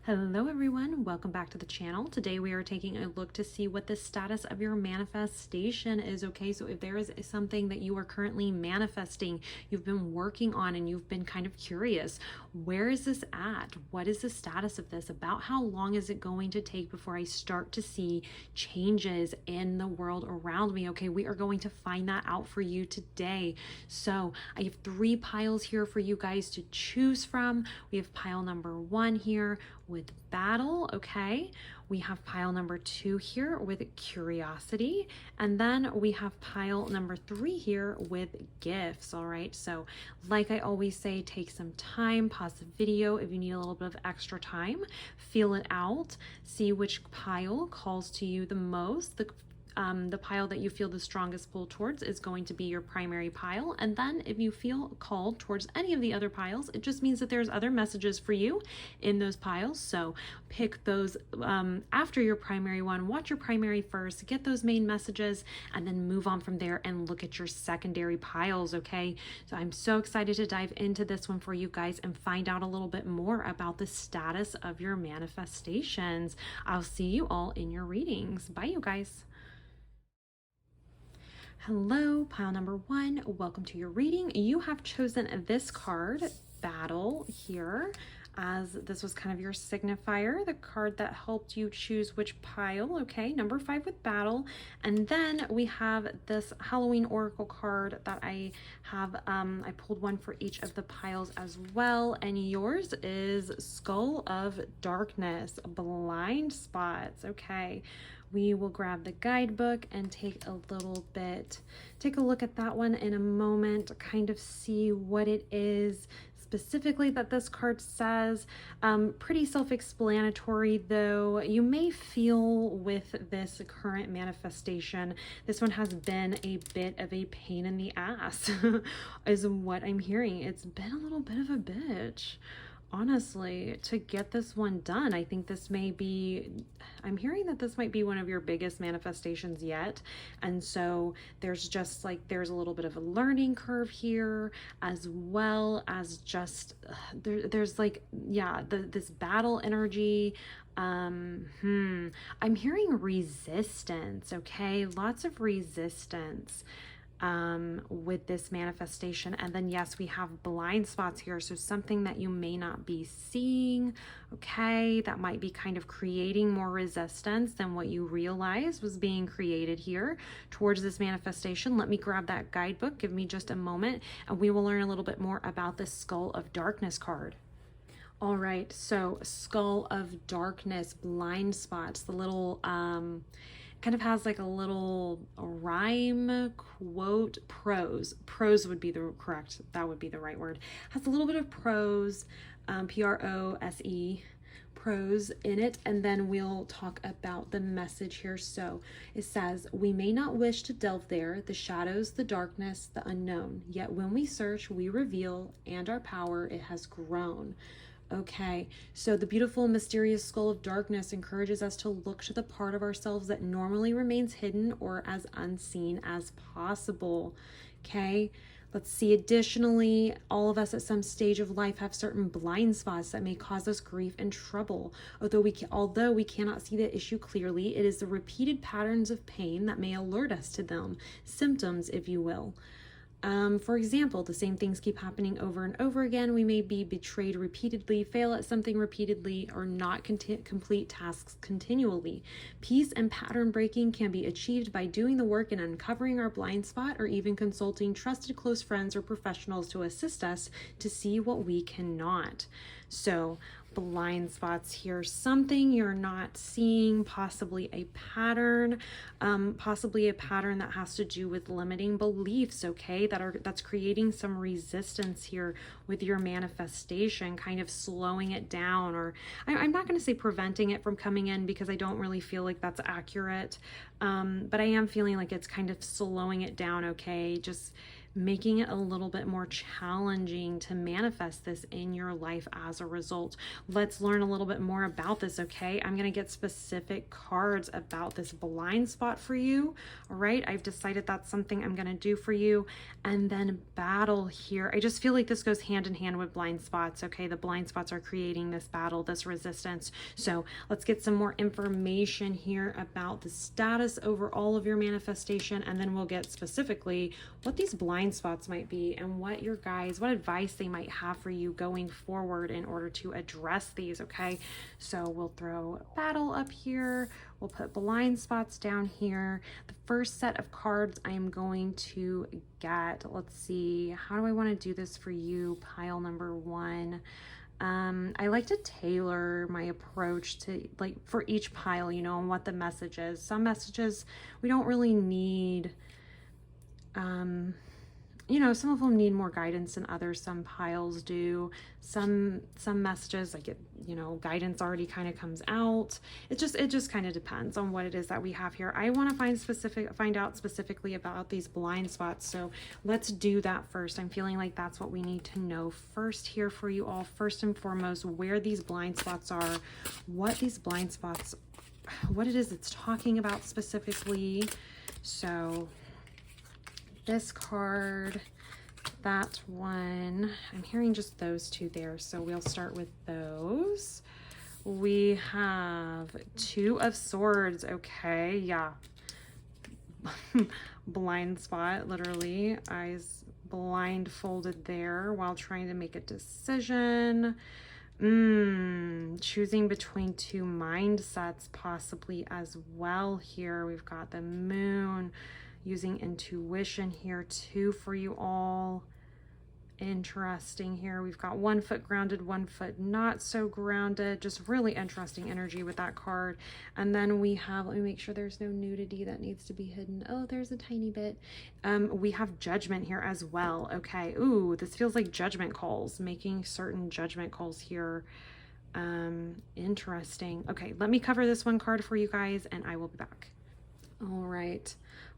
Hello everyone, welcome back to the channel. Today we are taking a look to see what the status of your manifestation is, okay? So if there is something that you are currently manifesting, you've been working on and you've been kind of curious, where is this at? What is the status of this? About how long is it going to take before I start to see changes in the world around me? Okay, we are going to find that out for you today. So I have 3 piles here for you guys to choose from. We have pile number 1 here with battle, okay? We have pile number 2 here with curiosity, and then we have pile number 3 here with gifts. All right, so like I always say, take some time, pause the video if you need a little bit of extra time, feel it out, see which pile calls to you the most. The pile that you feel the strongest pull towards is going to be your primary pile. And then if you feel called towards any of the other piles, it just means that there's other messages for you in those piles. So pick those after your primary one, watch your primary first, get those main messages, and then move on from there and look at your secondary piles, okay? So I'm so excited to dive into this one for you guys and find out a little bit more about the status of your manifestations. I'll see you all in your readings. Bye, you guys. Hello, pile number 1. Welcome to your reading. You have chosen this card, Battle, here, as this was kind of your signifier, the card that helped you choose which pile, okay? Number 5 with Battle. And then we have this Halloween Oracle card that I have, I pulled one for each of the piles as well. And yours is Skull of Darkness, Blind Spots, okay? We will grab the guidebook and take a look at that one in a moment, kind of see what it is specifically that this card says. Pretty self-explanatory though. You may feel with this current manifestation, this one has been a bit of a pain in the ass is what I'm hearing. It's been a little bit of a bitch, honestly, to get this one done. I think this may be, I'm hearing that this might be one of your biggest manifestations yet. And so there's just like, there's a little bit of a learning curve here, as well as just, there's like, yeah, this battle energy. I'm hearing resistance, okay? Lots of resistance with this manifestation. And then yes, we have blind spots here, so something that you may not be seeing, okay, that might be kind of creating more resistance than what you realized was being created here towards this manifestation. Let me grab that guidebook, give me just a moment, and we will learn a little bit more about this Skull of Darkness card. All right, so Skull of Darkness, blind spots, the little kind of has like a little rhyme, quote, prose would be the correct, that would be the right word, has a little bit of prose, prose, prose in it. And then we'll talk about the message here. So it says, we may not wish to delve there, the shadows, the darkness, the unknown, yet when we search we reveal, and our power it has grown. Okay, so the beautiful, mysterious Skull of Darkness encourages us to look to the part of ourselves that normally remains hidden or as unseen as possible. Okay, let's see. Additionally, all of us at some stage of life have certain blind spots that may cause us grief and trouble. Although we cannot see the issue clearly, it is the repeated patterns of pain that may alert us to them, symptoms, if you will. For example, the same things keep happening over and over again. We may be betrayed repeatedly, fail at something repeatedly, or not complete tasks continually. Peace and pattern breaking can be achieved by doing the work and uncovering our blind spot, or even consulting trusted close friends or professionals to assist us to see what we cannot. So blind spots here, something you're not seeing, possibly a pattern that has to do with limiting beliefs, okay, that's creating some resistance here with your manifestation, kind of slowing it down, or I'm not going to say preventing it from coming in, because I don't really feel like that's accurate, but I am feeling like it's kind of slowing it down, okay, just making it a little bit more challenging to manifest this in your life as a result. Let's learn a little bit more about this, okay? I'm going to get specific cards about this blind spot for you, all right? I've decided that's something I'm going to do for you. And then battle here. I just feel like this goes hand in hand with blind spots, okay? The blind spots are creating this battle, this resistance. So let's get some more information here about the status over all of your manifestation, and then we'll get specifically what these blind spots might be and what what advice they might have for you going forward in order to address these, okay? So we'll throw battle up here. We'll put blind spots down here. The first set of cards I'm going to get, let's see, how do I want to do this for you, pile number 1? I like to tailor my approach to, like, for each pile, you know, and what the message is. Some messages we don't really need, you know, some of them need more guidance than others. Some piles do. Some messages, like, you know, guidance already kind of comes out. It just kind of depends on what it is that we have here. I want to find out specifically about these blind spots. So let's do that first. I'm feeling like that's what we need to know first here for you all. First and foremost, where these blind spots are, what these blind spots, what it is it's talking about specifically. So this card, that one, I'm hearing just those two there, so we'll start with those. We have 2 of Swords. Okay, yeah. Blind spot, literally. Eyes blindfolded there while trying to make a decision. Choosing between 2 mindsets possibly as well here. We've got the Moon, using intuition here too for you all. Interesting here. We've got 1 foot grounded, 1 foot not so grounded. Just really interesting energy with that card. And then we have, let me make sure there's no nudity that needs to be hidden. Oh, there's a tiny bit. We have Judgment here as well. Okay. Ooh, this feels like judgment calls, making certain judgment calls here. Interesting. Okay, let me cover this one card for you guys and I will be back. All right.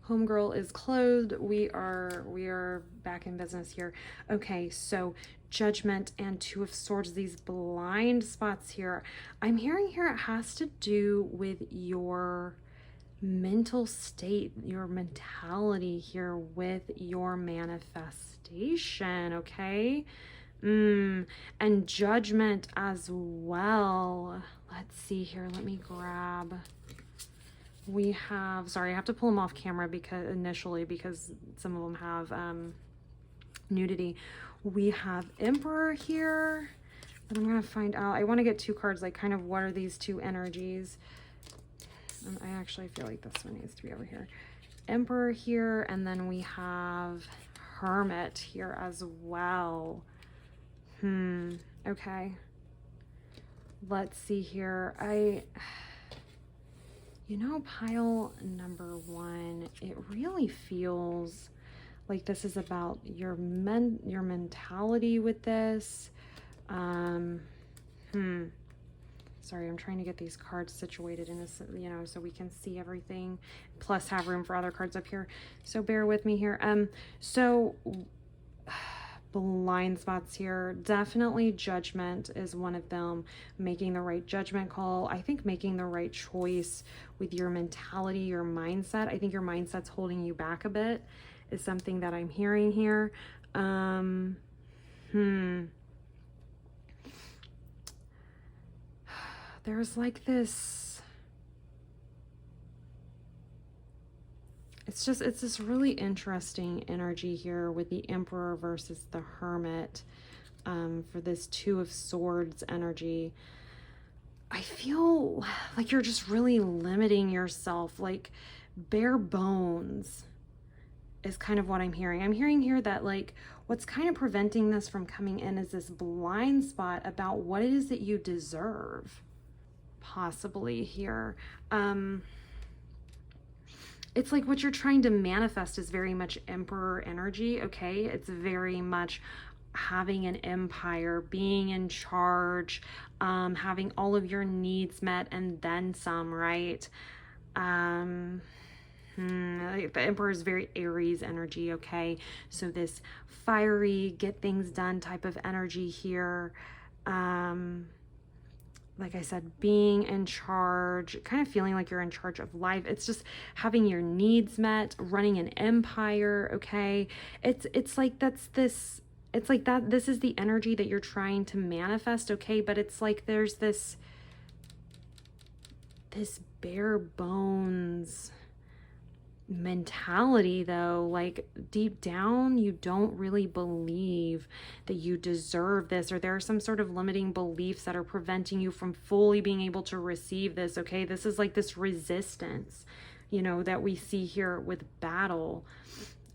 Homegirl is clothed. We are back in business here. Okay, so Judgment and 2 of Swords, these blind spots here. I'm hearing here it has to do with your mental state, your mentality here with your manifestation, okay? And Judgment as well. Let's see here. Let me grab. We have, sorry, I have to pull them off camera because some of them have nudity. We have Emperor here, and I'm gonna find out. I want to get 2 cards, like, kind of what are these 2 energies. And I actually feel like this one needs to be over here. Emperor here, and then we have Hermit here as well. Okay. Let's see here. You know, pile number 1, it really feels like this is about your mentality with this. Sorry, I'm trying to get these cards situated in this, you know, so we can see everything, plus have room for other cards up here. So bear with me here. So blind spots here, definitely Judgment is one of them. Making the right judgment call. I think making the right choice with your mentality, your mindset. I think your mindset's holding you back a bit is something that I'm hearing here. There's like this, it's this really interesting energy here with the Emperor versus the Hermit, for this 2 of Swords energy. I feel like you're just really limiting yourself, like bare bones is kind of what I'm hearing. I'm hearing here that, like, what's kind of preventing this from coming in is this blind spot about what it is that you deserve, possibly here. It's like what you're trying to manifest is very much Emperor energy, okay? It's very much having an empire, being in charge, having all of your needs met and then some, right? The Emperor is very Aries energy, okay? So this fiery, get things done type of energy here. Like I said, being in charge, kind of feeling like you're in charge of life. It's just having your needs met, running an empire, okay? It's like that's this, it's like that this is the energy that you're trying to manifest, okay? But it's like there's this bare bones mentality though, like deep down you don't really believe that you deserve this, or there are some sort of limiting beliefs that are preventing you from fully being able to receive this, okay? This is like this resistance, you know, that we see here with battle.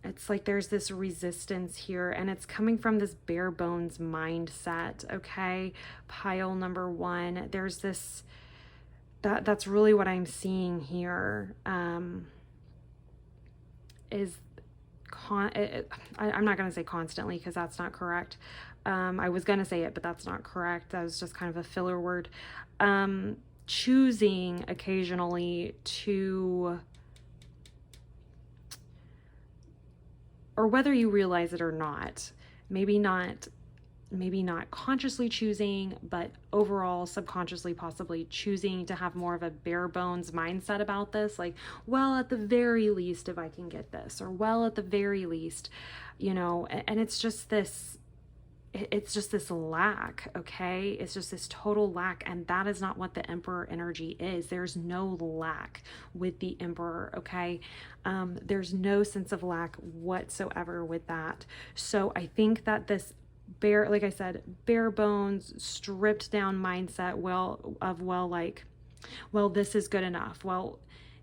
It's like there's this resistance here, and it's coming from this bare bones mindset, okay? Pile number one, there's this, that's really what I'm seeing here. I'm not going to say constantly because that's not correct. I was going to say it, but that's not correct. That was just kind of a filler word. Choosing occasionally to, or whether you realize it or not, maybe not consciously choosing, but overall subconsciously possibly choosing to have more of a bare bones mindset about this. Like, well, at the very least, if I can get this, or well, at the very least, you know, and it's just this lack, okay? It's just this total lack. And that is not what the Emperor energy is. There's no lack with the Emperor, okay? There's no sense of lack whatsoever with that. So I think that this like I said, bare bones, stripped down mindset, this is good enough. Well,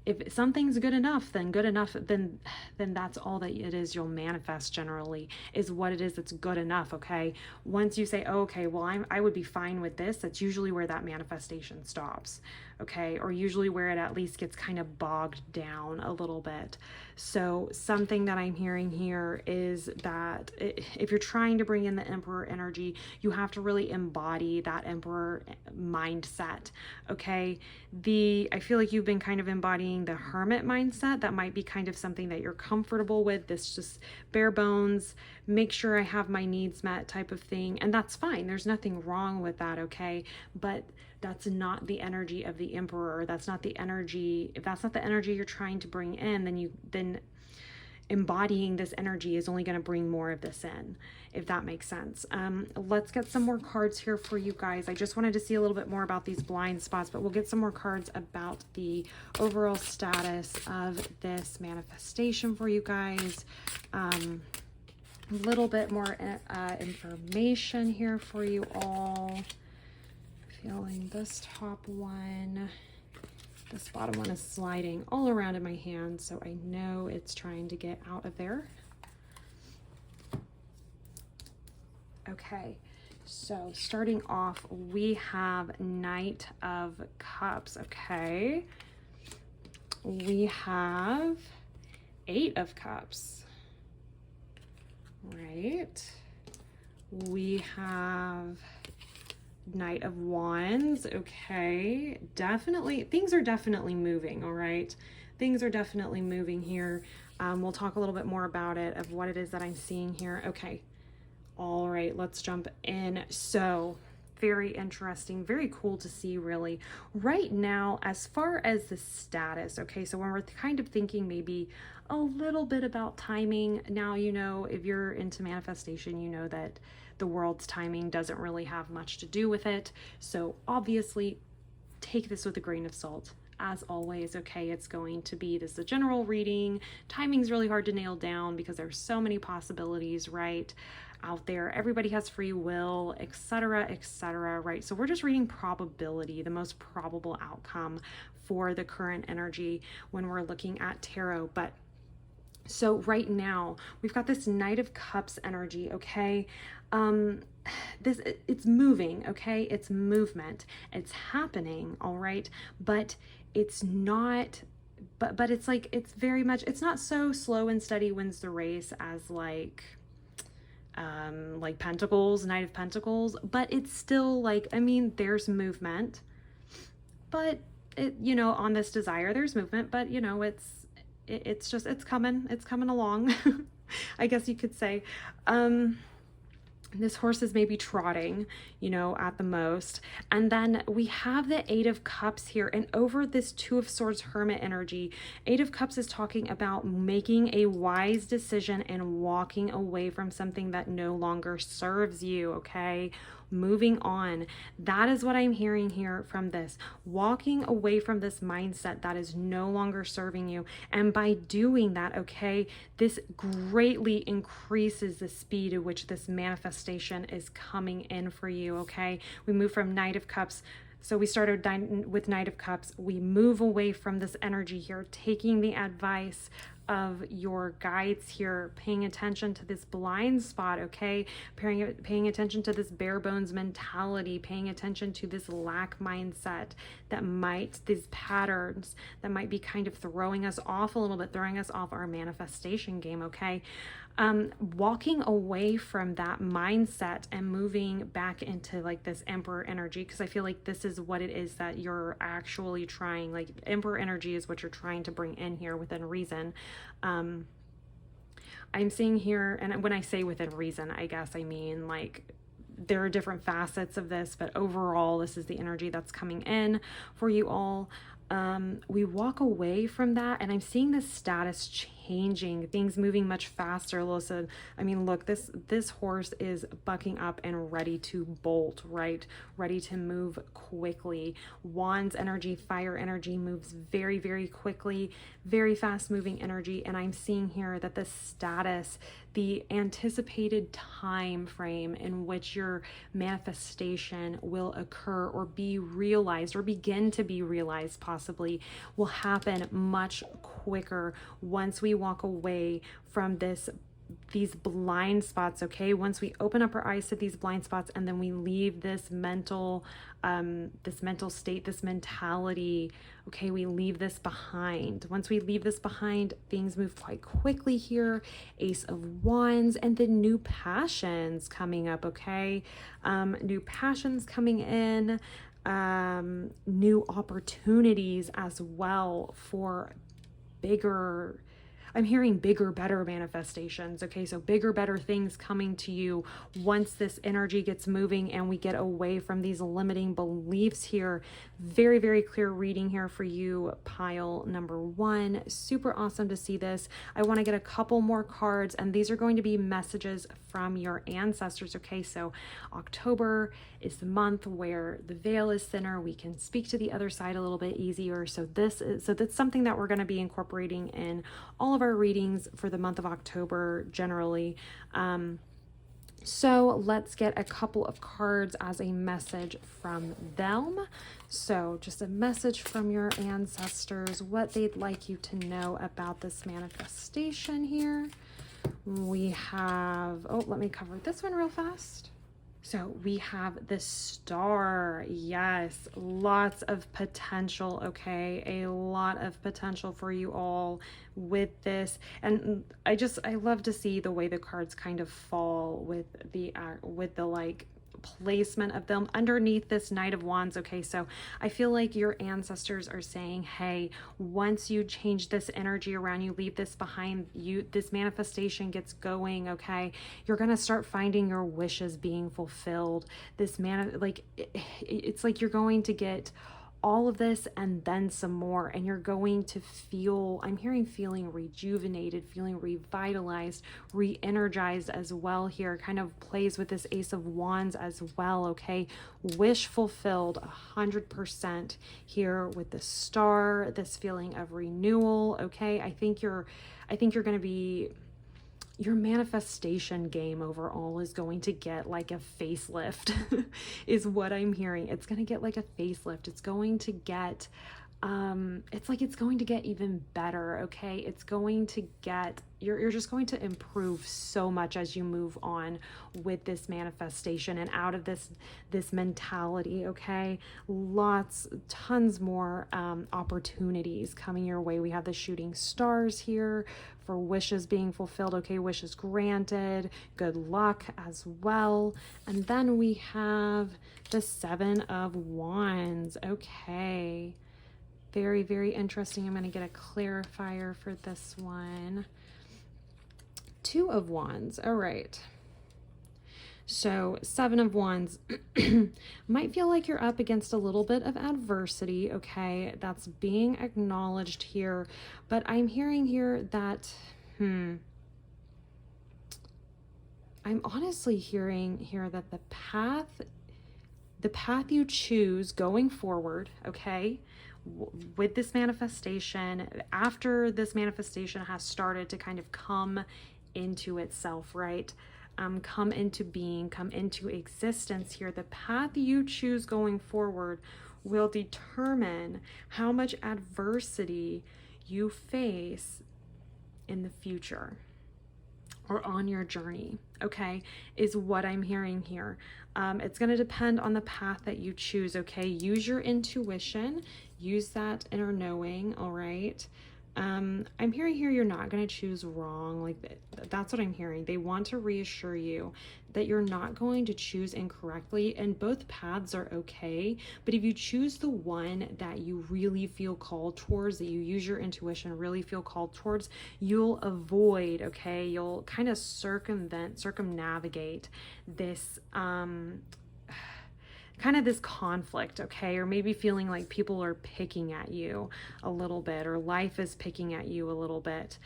if something's good enough, then that's all that it is you'll manifest generally, is what it is that's good enough, okay? Once you say, oh, okay, well, I would be fine with this, that's usually where that manifestation stops, okay? Or usually where it at least gets kind of bogged down a little bit. So something that I'm hearing here is that if you're trying to bring in the Emperor energy, you have to really embody that Emperor mindset, okay? I feel like you've been kind of embodying the Hermit mindset. That might be kind of something that you're comfortable with, this just bare bones, make sure I have my needs met type of thing. And that's fine. There's nothing wrong with that, okay? But that's not the energy of the Emperor. That's not the energy. If that's not the energy you're trying to bring in, then embodying this energy is only going to bring more of this in, if that makes sense. Let's get some more cards here for you guys. I just wanted to see a little bit more about these blind spots, but we'll get some more cards about the overall status of this manifestation for you guys. A little bit more information here for you all. Feeling this top one. This bottom one is sliding all around in my hand, so I know it's trying to get out of there. Okay, so starting off, we have Knight of Cups, okay? We have Eight of Cups, right? We have Knight of Wands, okay? Definitely, things are definitely moving, all right? Things are definitely moving here. We'll talk a little bit more about it, of what it is that I'm seeing here. Okay, all right, let's jump in. So, very interesting, very cool to see, really. Right now, as far as the status, okay, so when we're kind of thinking maybe a little bit about timing, now, you know, if you're into manifestation, you know that the world's timing doesn't really have much to do with it. So obviously take this with a grain of salt, as always, okay? It's going to be, this is a general reading. Timing's really hard to nail down because there's so many possibilities, right, out there. Everybody has free will, etc., right? So we're just reading probability, the most probable outcome for the current energy when we're looking at tarot. But so right now we've got this Knight of Cups energy, okay? It's moving, okay? It's movement. It's happening, all right? But it's not, but it's like, it's very much, it's not so slow and steady wins the race as like Pentacles, Knight of Pentacles, but it's still like, I mean, there's movement, but it, you know, on this desire, there's movement, but you know, it's coming along. I guess you could say. This horse is maybe trotting, you know, at the most. And then we have the Eight of Cups here, and over this Two of Swords Hermit energy, Eight of Cups is talking about making a wise decision and walking away from something that no longer serves you, okay? Moving on. That is what I'm hearing here from this. Walking away from this mindset that is no longer serving you. And by doing that, okay, this greatly increases the speed at which this manifestation is coming in for you, okay? We move from Knight of Cups. So we started with Knight of Cups. We move away from this energy here, taking the advice of your guides here, paying attention to this blind spot, okay? Paying attention to this bare bones mentality, paying attention to this lack mindset these patterns that might be kind of throwing us off a little bit, throwing us off our manifestation game, okay? Walking away from that mindset and moving back into like this Emperor energy, because I feel like this is what it is that you're actually trying, like Emperor energy is what you're trying to bring in here within reason. I'm seeing here, and when I say within reason, I guess I mean like there are different facets of this, but overall this is the energy that's coming in for you all. We walk away from that, and I'm seeing the status changing, things moving much faster. Alyssa, I mean, look, this horse is bucking up and ready to bolt, right? Ready to move quickly. Wands energy, fire energy moves very, very quickly, very fast moving energy. And I'm seeing here that the status, the anticipated time frame in which your manifestation will occur or be realized or begin to be realized possibly will happen much quicker once we walk away from these blind spots, okay? Once we open up our eyes to these blind spots, and then we leave this mental state, this mentality, okay? We leave this behind. Once we leave this behind, things move quite quickly here. Ace of Wands, and then new passions coming up, okay? New passions coming in, new opportunities as well for bigger, I'm hearing bigger, better manifestations. Okay, so bigger, better things coming to you once this energy gets moving and we get away from these limiting beliefs here. Very, very clear reading here for you, pile number one. Super awesome to see this. I want to get a couple more cards, and these are going to be messages from your ancestors. Okay, so October is the month where the veil is thinner. We can speak to the other side a little bit easier. So that's something that we're going to be incorporating in all of our readings for the month of October generally. So let's get a couple of cards as a message from them. So just a message from your ancestors, what they'd like you to know about this manifestation here. We have, let me cover this one real fast. So we have the Star. Yes, lots of potential, okay? A lot of potential for you all with this. And I love to see the way the cards kind of fall with the like placement of them underneath this Knight of Wands. Okay, so I feel like your ancestors are saying, hey, once you change this energy around, you leave this behind, this manifestation gets going, okay, you're gonna start finding your wishes being fulfilled. It's like you're going to get all of this and then some more, and you're going to feel, I'm hearing feeling rejuvenated, feeling revitalized, re-energized as well here. Kind of plays with this Ace of Wands as well, okay? Wish fulfilled 100% here with the Star, this feeling of renewal, okay? I think you're going to be, your manifestation game overall is going to get like a facelift is what I'm hearing. It's going to get like a facelift. It's going to get, it's going to get even better. Okay. It's going to get, you're just going to improve so much as you move on with this manifestation and out of this mentality. Okay. Tons more, opportunities coming your way. We have the shooting stars here for wishes being fulfilled. Okay. Wishes granted, good luck as well. And then we have the Seven of Wands. Okay. Very, very interesting. I'm going to get a clarifier for this one. Two of Wands. All right. So 7 of Wands might feel like you're up against a little bit of adversity. Okay. That's being acknowledged here. But I'm hearing here that, I'm honestly hearing here that the path you choose going forward, okay, with this manifestation, after this manifestation has started to kind of come into itself, right? Come into being, come into existence here, the path you choose going forward will determine how much adversity you face in the future or on your journey, okay, is what I'm hearing here. It's going to depend on the path that you choose, okay? Use your intuition, use that inner knowing, all right? I'm hearing here you're not going to choose wrong. Like, that's what I'm hearing. They want to reassure you that you're not going to choose incorrectly, and both paths are okay. But if you choose the one that you really feel called towards, that you use your intuition, really feel called towards, you'll avoid, okay? You'll kind of circumnavigate this, kind of this conflict, okay? Or maybe feeling like people are picking at you a little bit, or life is picking at you a little bit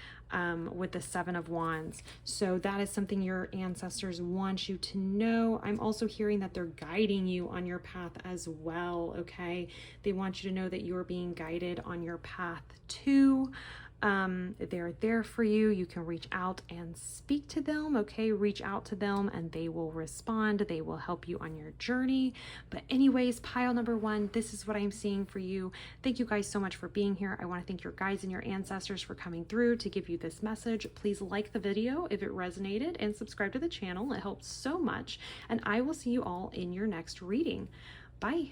with the 7 of Wands. So that is something your ancestors want you to know. I'm also hearing that they're guiding you on your path as well, okay? They want you to know that you're being guided on your path too. They're there for you. You can reach out and speak to them, okay? Reach out to them and they will respond. They will help you on your journey. But anyways, pile number 1, this is what I'm seeing for you. Thank you guys so much for being here. I want to thank your guides and your ancestors for coming through to give you this message. Please like the video if it resonated and subscribe to the channel. It helps so much. And I will see you all in your next reading. Bye.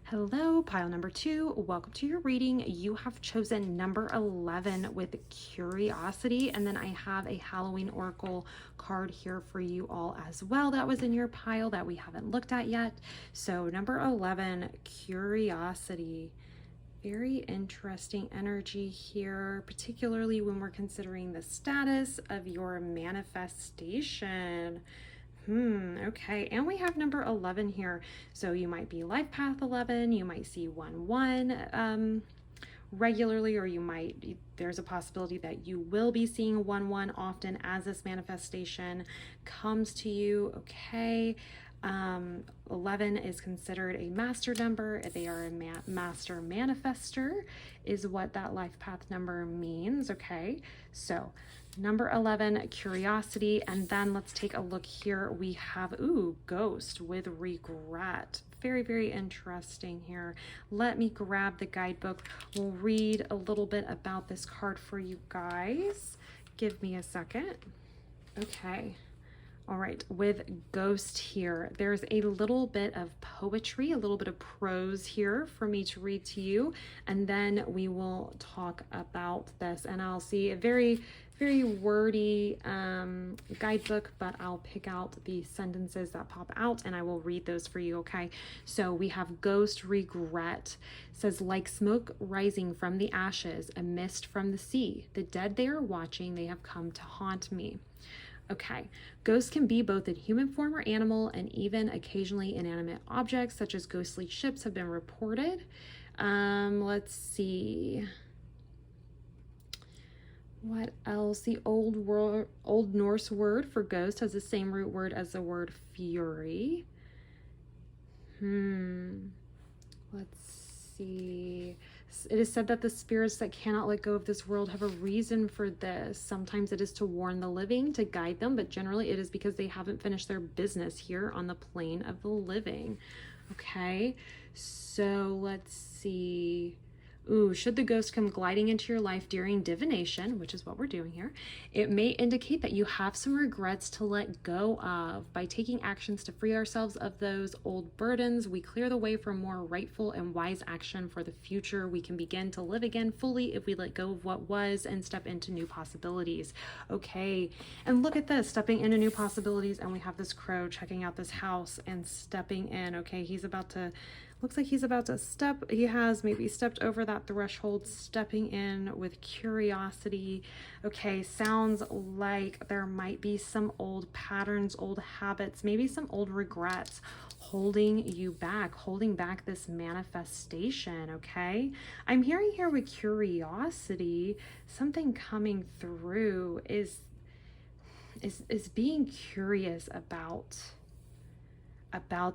Hello, pile number 2. Welcome to your reading. You have chosen number 11 with Curiosity, and then I have a Halloween Oracle card here for you all as well that was in your pile that we haven't looked at yet. So number 11, Curiosity. Very interesting energy here, particularly when we're considering the status of your manifestation. Okay, and we have number 11 here. So you might be life path 11, you might see 1-1 regularly, or there's a possibility that you will be seeing 1-1 often as this manifestation comes to you, okay? 11 is considered a master number. They are a master manifester is what that life path number means, okay? So number 11, Curiosity, and then let's take a look here. We have, Ghost with Regret. Very, very interesting here. Let me grab the guidebook. We'll read a little bit about this card for you guys. Give me a second. Okay. All right, with Ghost here, there's a little bit of poetry, a little bit of prose here for me to read to you, and then we will talk about this. And I'll see a very, very wordy guidebook, but I'll pick out the sentences that pop out and I will read those for you, okay? So we have Ghost Regret. It says, like smoke rising from the ashes, a mist from the sea, the dead they are watching, they have come to haunt me. Okay, ghosts can be both in human form or animal, and even occasionally inanimate objects such as ghostly ships have been reported. Let's see. What else? The Old Norse word for ghost has the same root word as the word fury. Let's see. It is said that the spirits that cannot let go of this world have a reason for this. Sometimes it is to warn the living, to guide them, but generally it is because they haven't finished their business here on the plane of the living. Okay, so let's see. Ooh, should the ghost come gliding into your life during divination, which is what we're doing here, it may indicate that you have some regrets to let go of. By taking actions to free ourselves of those old burdens, we clear the way for more rightful and wise action for the future. We can begin to live again fully if we let go of what was and step into new possibilities. Okay, and look at this, stepping into new possibilities, and we have this crow checking out this house and stepping in. Okay, he's about to, looks like he's about to step, he has maybe stepped over that threshold, stepping in with curiosity. Okay, sounds like there might be some old patterns, old habits, maybe some old regrets holding you back, holding back this manifestation. Okay, I'm hearing here with curiosity, something coming through is being curious about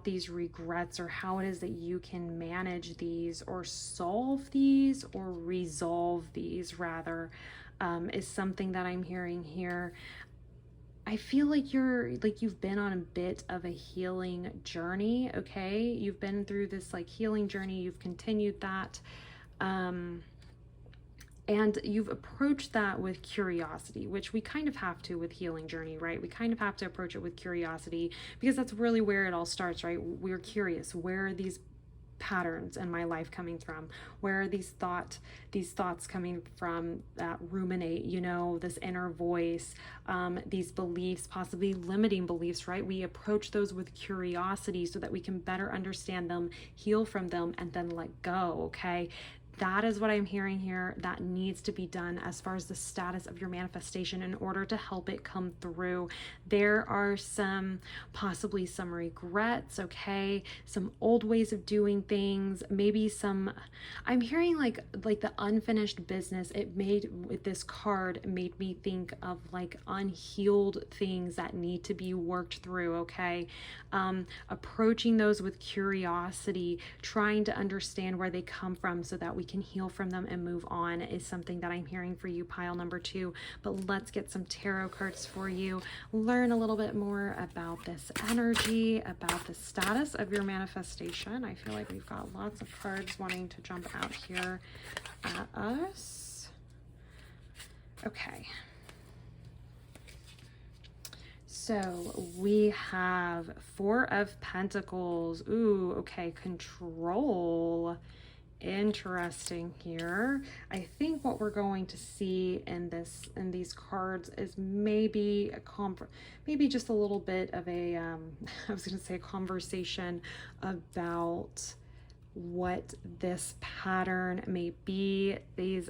these regrets, or how it is that you can manage these or solve these or resolve these rather, is something that I'm hearing here. I feel like you've been on a bit of a healing journey. Okay, you've been through this like healing journey, you've continued that, and you've approached that with curiosity, which we kind of have to with healing journey, right? We kind of have to approach it with curiosity, because that's really where it all starts, right? We're curious, where are these patterns in my life coming from? Where are these thoughts coming from that ruminate, you know, this inner voice, these beliefs, possibly limiting beliefs, right? We approach those with curiosity so that we can better understand them, heal from them, and then let go. Okay, that is what I'm hearing here. That needs to be done as far as the status of your manifestation in order to help it come through. There are possibly some regrets, okay? Some old ways of doing things, maybe I'm hearing like the unfinished business. It made, with this card, made me think of like unhealed things that need to be worked through, okay? Approaching those with curiosity, trying to understand where they come from so that we can heal from them and move on, is something that I'm hearing for you, pile number 2. But let's get some tarot cards for you, learn a little bit more about this energy, about the status of your manifestation. I feel like we've got lots of cards wanting to jump out here at us. Okay. So we have 4 of Pentacles. Ooh, okay, control. Interesting here. I think what we're going to see in these cards is maybe maybe just a little bit of a I was going to say a conversation about what this pattern may be. This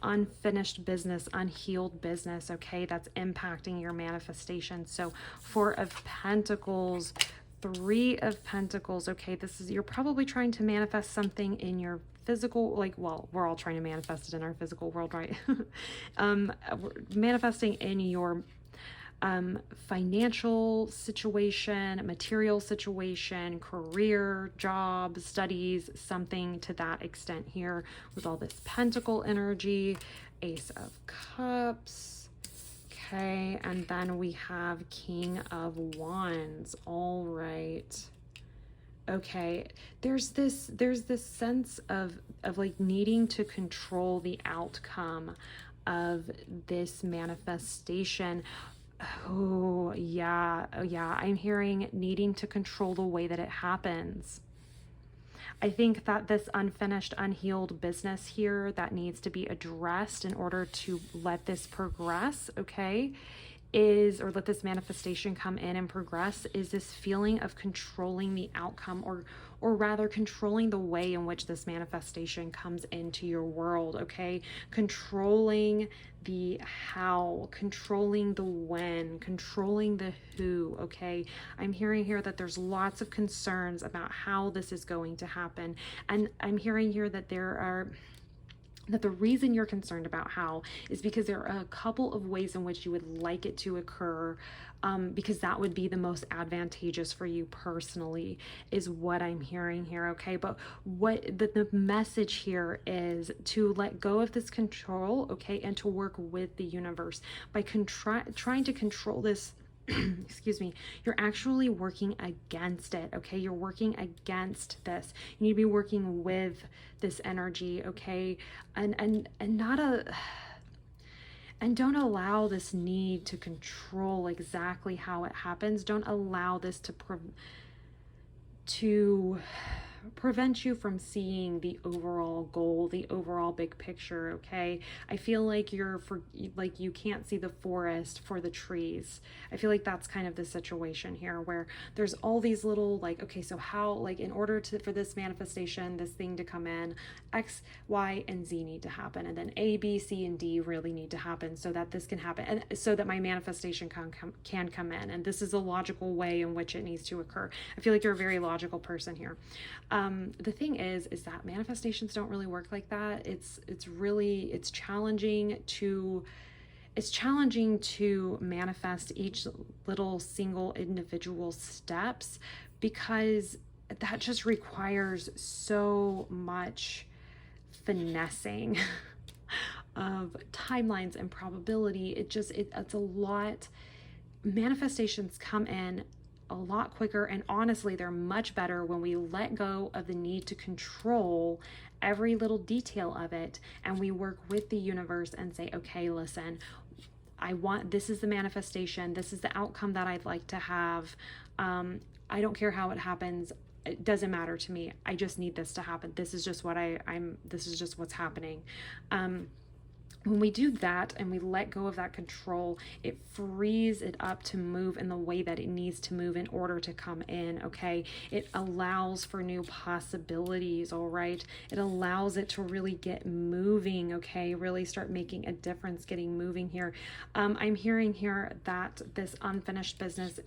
unfinished business, unhealed business, okay, that's impacting your manifestation. So 4 of Pentacles, 3 of Pentacles, okay, you're probably trying to manifest something in your physical, like, well, we're all trying to manifest it in our physical world, right? Manifesting in your financial situation, material situation, career, job, studies, something to that extent here with all this pentacle energy, Ace of Cups. Okay, and then we have King of Wands. All right. Okay, there's this sense of like needing to control the outcome of this manifestation. Oh yeah, I'm hearing needing to control the way that it happens. I think that this unfinished, unhealed business here that needs to be addressed in order to let this progress, okay, or let this manifestation come in and progress, is this feeling of controlling the outcome, or rather controlling the way in which this manifestation comes into your world, okay? Controlling the how, controlling the when, controlling the who, okay? I'm hearing here that there's lots of concerns about how this is going to happen. And I'm hearing here that that the reason you're concerned about how is because there are a couple of ways in which you would like it to occur, because that would be the most advantageous for you personally, is what I'm hearing here, okay? But what the message here is to let go of this control, okay, and to work with the universe by trying to control this excuse me, you're actually working against it, okay? You're working against this. You need to be working with this energy, okay? And not a and don't allow this need to control exactly how it happens. Don't allow this to prevent you from seeing the overall goal, the overall big picture, okay? I feel like you can't see the forest for the trees. I feel like that's kind of the situation here where there's all these little like, okay, so how, like, in order for this manifestation, this thing to come in, X, Y, and Z need to happen, and then A, B, C, and D really need to happen so that this can happen, and so that my manifestation can come in, and this is a logical way in which it needs to occur. I feel like you're a very logical person here. The thing is that manifestations don't really work like that. It's challenging to manifest each little single individual steps, because that just requires so much finessing of timelines and probability. It's a lot. Manifestations come in a lot quicker, and honestly they're much better when we let go of the need to control every little detail of it, and we work with the universe and say, okay, listen, this is the manifestation, this is the outcome that I'd like to have. I don't care how it happens, it doesn't matter to me, I just need this to happen. This is just what this is just what's happening. When we do that and we let go of that control, it frees it up to move in the way that it needs to move in order to come in, okay? It allows for new possibilities, all right? It allows it to really get moving, okay? Really start making a difference, getting moving here. I'm hearing here that this unfinished business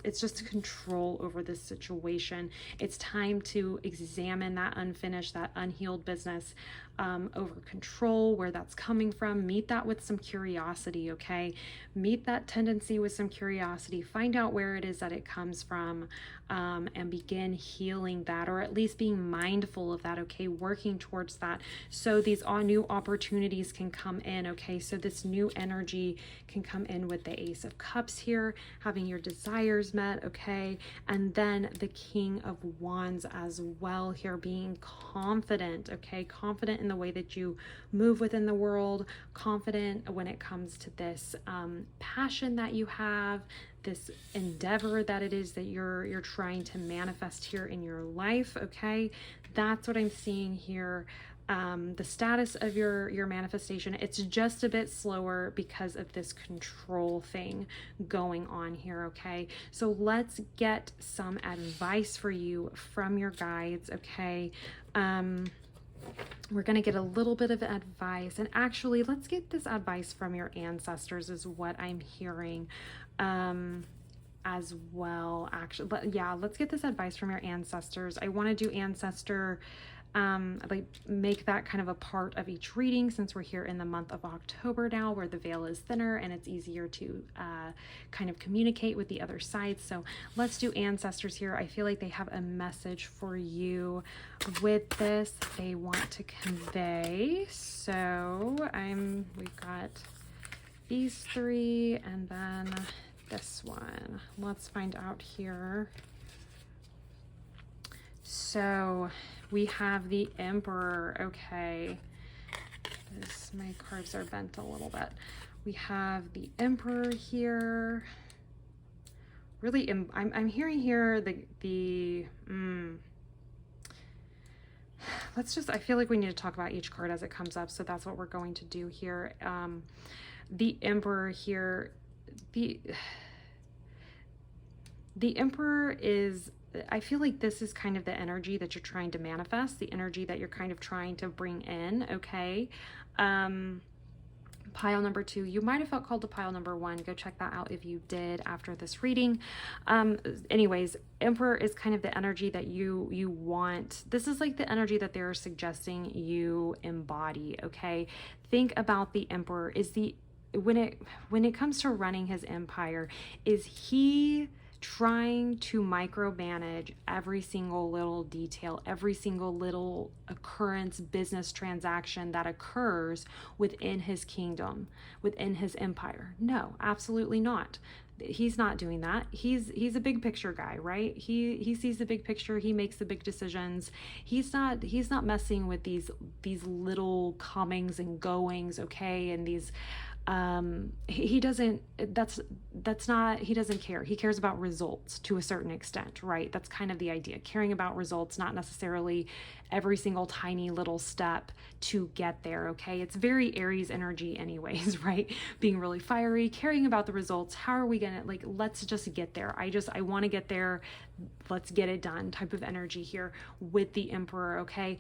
it's just control over this situation. It's time to examine that unfinished, that unhealed business, over control, where that's coming from. Meet that with some curiosity, okay? Meet that tendency with some curiosity. Find out where it is that it comes from, and begin healing that, or at least being mindful of that, okay? Working towards that so these new opportunities can come in, okay? So this new energy can come in with the Ace of Cups here, having your desires met, okay? And then the King of Wands as well here, being confident, okay? Confident in the way that you move within the world, confident when it comes to this passion that you have, this endeavor that it is that you're trying to manifest here in your life, okay? That's what I'm seeing here. The status of your manifestation, it's just a bit slower because of this control thing going on here, okay? So let's get some advice for you from your guides, okay? We're going to get a little bit of advice, and actually let's get this advice from your ancestors is what I'm hearing as well. Actually, yeah, let's get this advice from your ancestors. I want to do ancestor, like make that kind of a part of each reading, since we're here in the month of October now, where the veil is thinner and it's easier to kind of communicate with the other side. So let's do ancestors here. I feel like they have a message for you with this they want to convey. So we've got these three and then this one. Let's find out here. So we have the Emperor, okay. My cards are bent a little bit. We have the Emperor here. Really, I'm hearing here I feel like we need to talk about each card as it comes up, so that's what we're going to do here. The Emperor here, the Emperor is, I feel like this is kind of the energy that you're trying to manifest, the energy that you're kind of trying to bring in, okay? Pile number 2, you might have felt called to pile number 1. Go check that out if you did after this reading. Anyways, Emperor is kind of the energy that you want. This is like the energy that they're suggesting you embody, okay? Think about the Emperor. When it comes to running his empire, is he trying to micromanage every single little detail, every single little occurrence, business transaction that occurs within his kingdom, within his empire? No, absolutely not. he's not doing that. He's a big picture guy, right? He sees the big picture, he makes the big decisions. He's not messing with these little comings and goings, okay? And these he doesn't, that's not, he doesn't care. He cares about results to a certain extent, right? That's kind of the idea. Caring about results, not necessarily every single tiny little step to get there, okay? It's very Aries energy anyways, right? Being really fiery, caring about the results. How are we gonna, like, let's just get there. I want to get there. Let's get it done type of energy here with the Emperor, okay?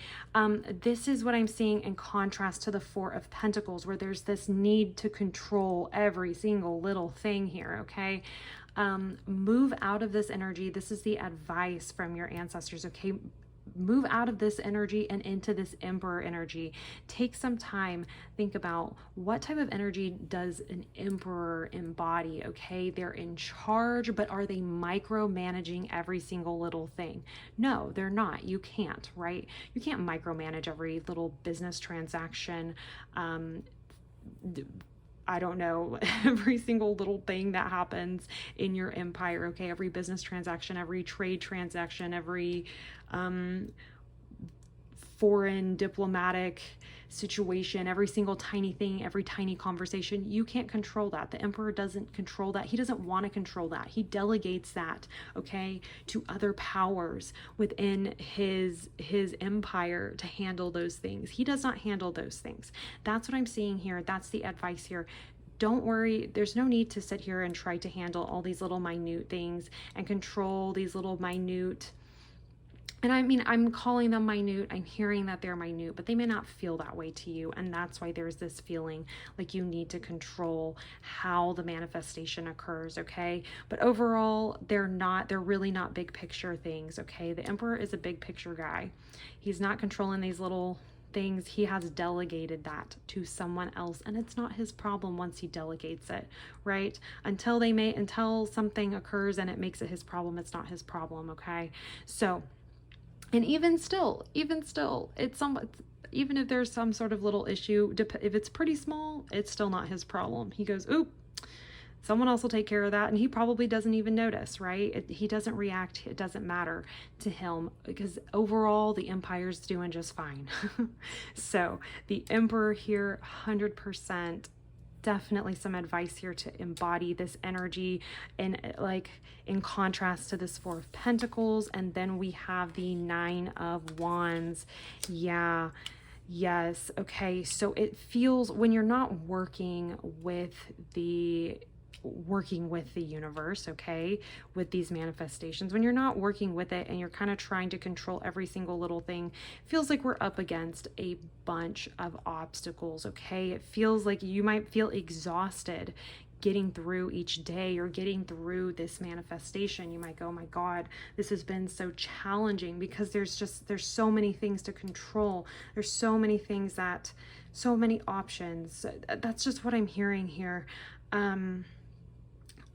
This is what I'm seeing in contrast to the Four of Pentacles, where there's this need to control every single little thing here, okay? Move out of this energy. This is the advice from your ancestors, okay? Move out of this energy and into this Emperor energy. Take some time, think about what type of energy does an Emperor embody, okay? They're in charge, but are they micromanaging every single little thing? No, they're not. You can't, right? You can't micromanage every little business transaction. I don't know, every single little thing that happens in your empire, okay? Every business transaction, every trade transaction, every foreign diplomatic situation, every single tiny thing, every tiny conversation. You can't control that. The Emperor doesn't control that. He doesn't want to control that. He delegates that, okay, to other powers within his empire to handle those things. He does not handle those things. That's what I'm seeing here. That's the advice here. Don't worry. There's no need to sit here and try to handle all these little minute things and control these little minute. And I mean, I'm calling them minute. I'm hearing that they're minute, but they may not feel that way to you. And that's why there's this feeling like you need to control how the manifestation occurs, okay? But overall, they're really not big picture things, okay? The Emperor is a big picture guy. He's not controlling these little things. He has delegated that to someone else, and it's not his problem once he delegates it, right? Until something occurs and it makes it his problem, it's not his problem, okay? So, and even still, even if there's some sort of little issue, if it's pretty small, it's still not his problem. He goes, oop, someone else will take care of that. And he probably doesn't even notice, right? He doesn't react. It doesn't matter to him because overall the empire's doing just fine. So the Emperor here, 100%. Definitely some advice here to embody this energy and like in contrast to this Four of Pentacles. And then we have the Nine of Wands. Yeah. Yes. Okay. So it feels when you're not working with the universe, okay, with these manifestations, when you're not working with it and you're kind of trying to control every single little thing, feels like we're up against a bunch of obstacles, okay? It feels like you might feel exhausted getting through each day or getting through this manifestation. You might go, oh my God, this has been so challenging because there's so many things to control. There's so many options. That's just what I'm hearing here.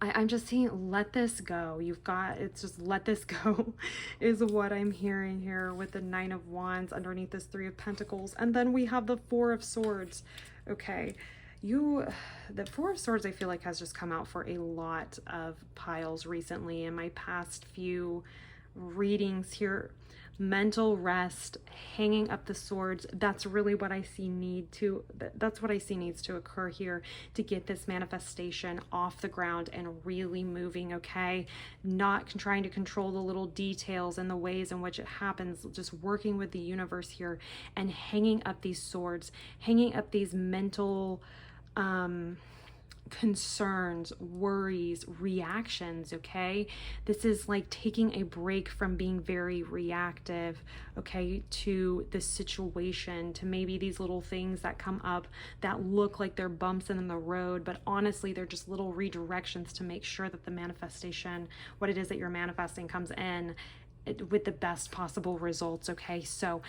I'm just seeing, let this go. It's just let this go is what I'm hearing here with the Nine of Wands underneath this Three of Pentacles. And then we have the Four of Swords. Okay. The Four of Swords, I feel like has just come out for a lot of piles recently in my past few readings here. Mental rest, hanging up the swords. That's really what I see needs to occur here to get this manifestation off the ground and really moving, okay? Not trying to control the little details and the ways in which it happens, just working with the universe here and hanging up these swords, hanging up these mental concerns, worries, reactions, okay? This is like taking a break from being very reactive, okay, to the situation, to maybe these little things that come up that look like they're bumps in the road, but honestly, they're just little redirections to make sure that the manifestation, what it is that you're manifesting, comes in with the best possible results, okay? So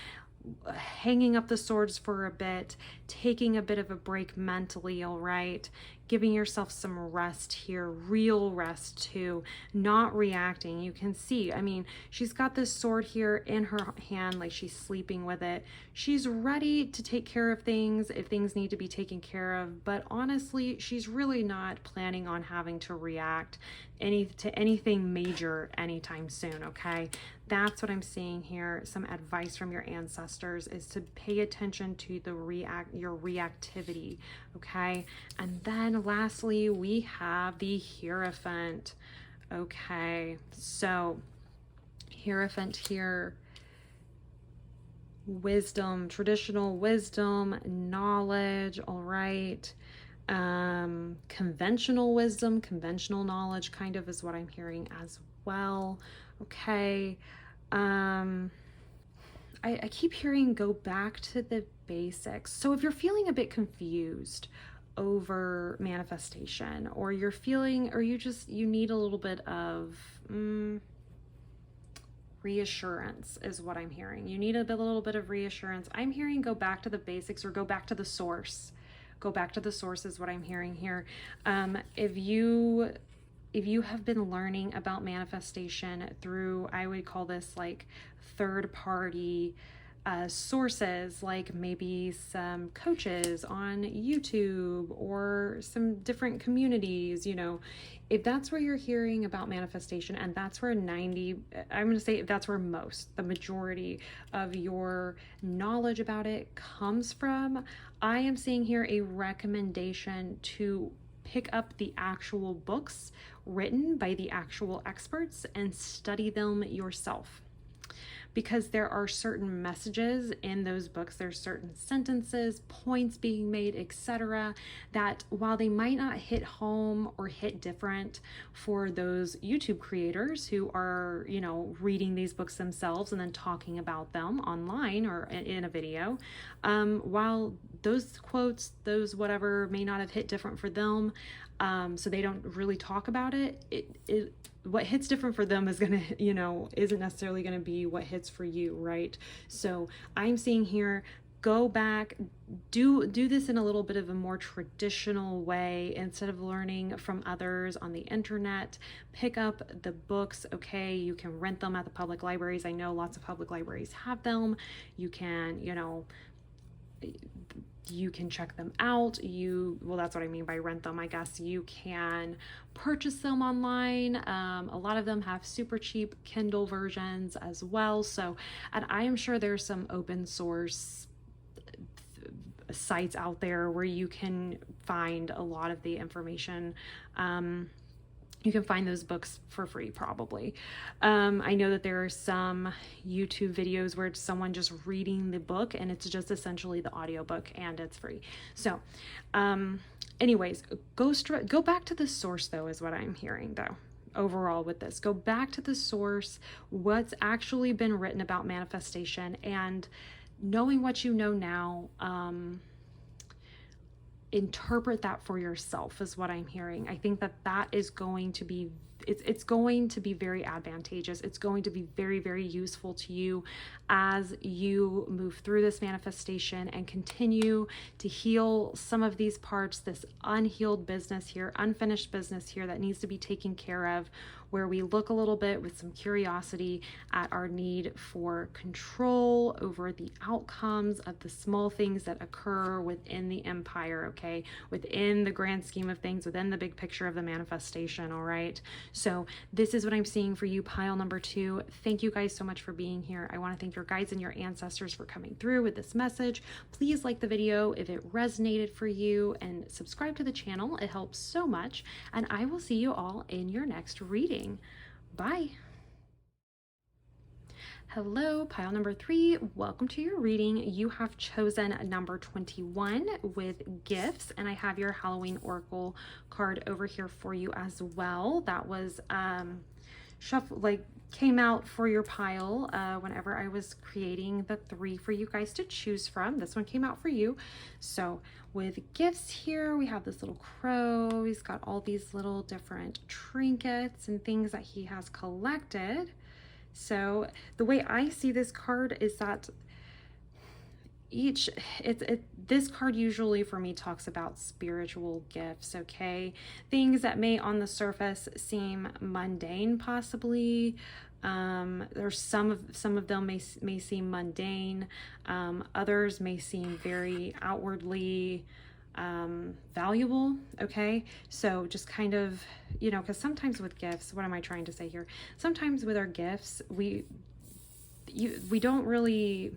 hanging up the swords for a bit, taking a bit of a break mentally, all right? Giving yourself some rest here, real rest too, not reacting. You can see, I mean, she's got this sword here in her hand, like she's sleeping with it. She's ready to take care of things if things need to be taken care of, but honestly, she's really not planning on having to react to anything major anytime soon, okay? That's what I'm seeing here. Some advice from your ancestors is to pay attention to your reactivity, okay? And then lastly, we have the Hierophant. Okay, so Hierophant here, wisdom, traditional wisdom, knowledge, all right. Conventional wisdom, conventional knowledge kind of is what I'm hearing as well. Okay. I keep hearing go back to the basics. So if you're feeling a bit confused over manifestation, or you're feeling, or you need a little bit of reassurance is what I'm hearing. You need a little bit of reassurance. I'm hearing go back to the basics or go back to the source. Go back to the source is what I'm hearing here. If you have been learning about manifestation through, I would call this like third party sources, like maybe some coaches on YouTube or some different communities, you know, if that's where you're hearing about manifestation, and that's where I'm going to say that's where the majority of your knowledge about it comes from, I am seeing here a recommendation to pick up the actual books written by the actual experts and study them yourself. Because there are certain messages in those books, there's certain sentences, points being made, etc., that while they might not hit home or hit different for those YouTube creators who are, you know, reading these books themselves and then talking about them online or in a video, while those quotes, those whatever may not have hit different for them, so they don't really talk about it, what hits different for them is gonna, you know, isn't necessarily gonna be what hits for you, right? So I'm seeing here, go back, do this in a little bit of a more traditional way instead of learning from others on the internet. Pick up the books, okay? You can rent them at the public libraries. I know lots of public libraries have them. You can, you know, you can check them out. Well, that's what I mean by rent them. I guess you can purchase them online. A lot of them have super cheap Kindle versions as well. So, and I am sure there's some open source sites out there where you can find a lot of the information. You can find those books for free, probably. I know that there are some YouTube videos where it's someone just reading the book and it's just essentially the audiobook and it's free. So anyways, go back to the source though, is what I'm hearing though. Overall with this, go back to the source, what's actually been written about manifestation, and knowing what you know now, interpret that for yourself is what I'm hearing. I think that is going to be, it's going to be very advantageous. It's going to be very, very useful to you as you move through this manifestation and continue to heal some of these parts, this unhealed business here, unfinished business here that needs to be taken care of, where we look a little bit with some curiosity at our need for control over the outcomes of the small things that occur within the empire, okay? Within the grand scheme of things, within the big picture of the manifestation, all right? So this is what I'm seeing for you, pile number 2. Thank you guys so much for being here. I want to thank your guides and your ancestors for coming through with this message. Please like the video if it resonated for you and subscribe to the channel. It helps so much. And I will see you all in your next reading. Bye. Hello, pile number 3. Welcome to your reading. You have chosen number 21 with gifts, and I have your Halloween Oracle card over here for you as well. That was came out for your pile whenever I was creating the 3 for you guys to choose from. This one came out for you. So with gifts here, we have this little crow. He's got all these little different trinkets and things that he has collected. So the way I see this card is that each this card usually for me talks about spiritual gifts, okay? Things that may on the surface seem mundane, possibly. There's some of them may seem mundane. Others may seem very outwardly valuable, okay? So just kind of, you know, because sometimes with gifts, what am I trying to say here? Sometimes with our gifts, we don't really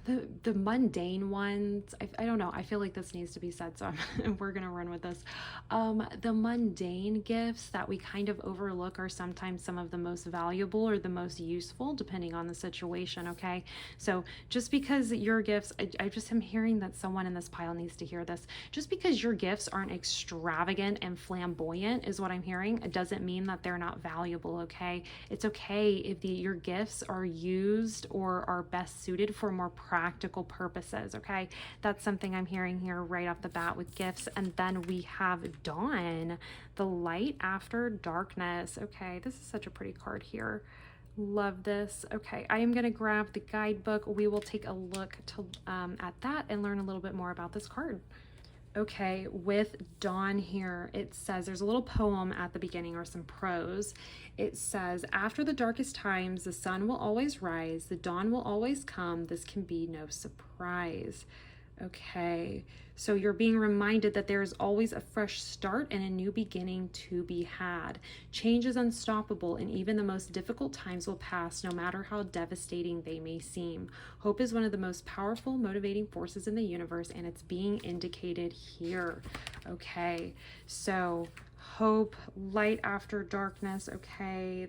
the mundane ones, I don't know, I feel like this needs to be said, so we're gonna run with this. The mundane gifts that we kind of overlook are sometimes some of the most valuable or the most useful, depending on the situation, okay? So just because your gifts, I just am hearing that someone in this pile needs to hear this. Just because your gifts aren't extravagant and flamboyant is what I'm hearing, it doesn't mean that they're not valuable, okay? It's okay if your gifts are used or are best suited for more practical purposes, okay? That's something I'm hearing here right off the bat with gifts. And then we have dawn, the light after darkness. Okay, this is such a pretty card here. Love this. Okay, I am going to grab the guidebook. We will take a look to at that and learn a little bit more about this card. Okay, with dawn here, it says, there's a little poem at the beginning or some prose. It says, after the darkest times, the sun will always rise, the dawn will always come, this can be no surprise. Okay, so you're being reminded that there is always a fresh start and a new beginning to be had. Change is unstoppable, and even the most difficult times will pass, no matter how devastating they may seem. Hope is one of the most powerful, motivating forces in the universe, and it's being indicated here. Okay, so hope, light after darkness. Okay.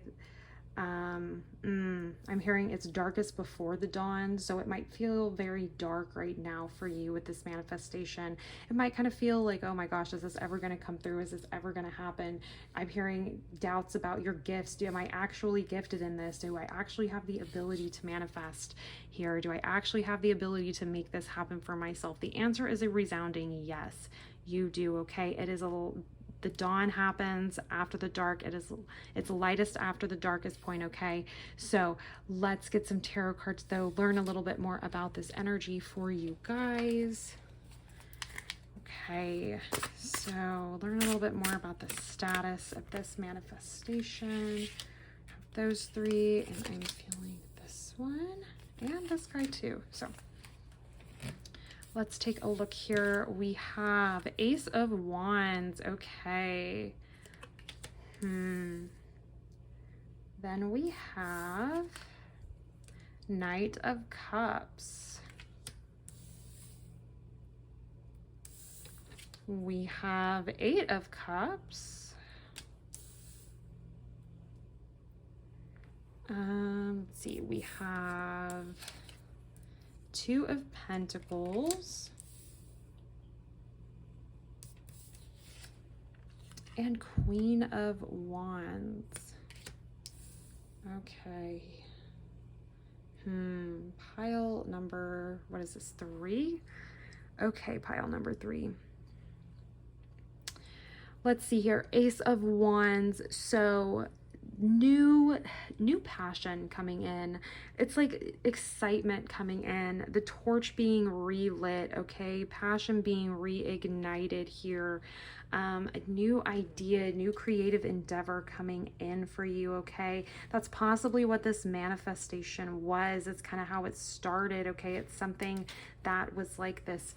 I'm hearing it's darkest before the dawn, so it might feel very dark right now for you with this manifestation. It might kind of feel like, oh my gosh, is this ever going to come through? Is this ever going to happen? I'm hearing doubts about your gifts. Am I actually gifted in this? Do I actually have the ability to manifest here? Do I actually have the ability to make this happen for myself? The answer is a resounding yes, you do, okay? It is a little... The dawn happens after the dark. It's lightest after the darkest point, okay? So let's get some tarot cards though, learn a little bit more about this energy for you guys. Okay, so learn a little bit more about the status of this manifestation. Those three, and I'm feeling this one and this guy too. So let's take a look here. We have Ace of Wands. Okay. Then we have Knight of Cups. We have Eight of Cups. Let's see. We have Two of Pentacles and Queen of Wands. Okay. Pile number, what is this, 3? Okay, pile number 3. Let's see here. Ace of Wands. So new passion coming in. It's like excitement coming in, the torch being relit, okay? Passion being reignited here. A new idea, new creative endeavor coming in for you, okay? That's possibly what this manifestation was. It's kind of how it started, okay? It's something that was like this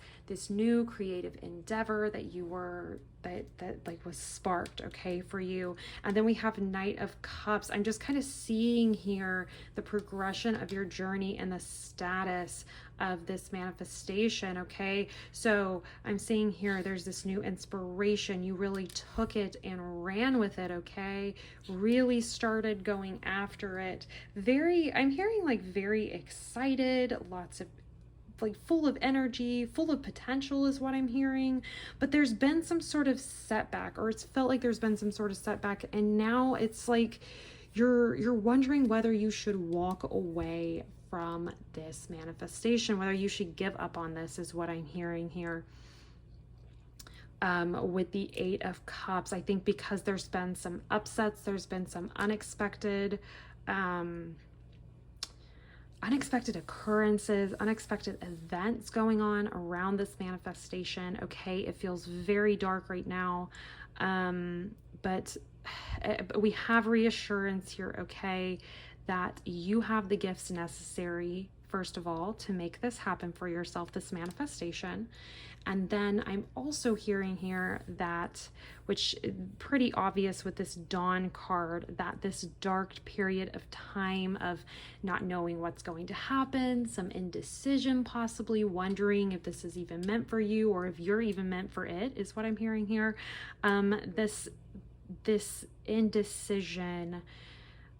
new creative endeavor that you were, that like was sparked, okay, for you. And then we have Knight of Cups. I'm just kind of seeing here the progression of your journey and the status of this manifestation, okay? So I'm seeing here there's this new inspiration. You really took it and ran with it, okay? Really started going after it. I'm hearing like very excited, lots of like full of energy, full of potential is what I'm hearing. But there's been some sort of setback, or it's felt like there's been some sort of setback, and now it's like you're wondering whether you should walk away from this manifestation, whether you should give up on this is what I'm hearing here. With the Eight of Cups, I think because there's been some upsets, there's been some unexpected unexpected occurrences, unexpected events going on around this manifestation. Okay, it feels very dark right now, but we have reassurance here, okay, that you have the gifts necessary, first of all, to make this happen for yourself, this manifestation. And then I'm also hearing here that, which is pretty obvious with this Dawn card, that this dark period of time of not knowing what's going to happen, some indecision, possibly wondering if this is even meant for you or if you're even meant for it, is what I'm hearing here. This indecision,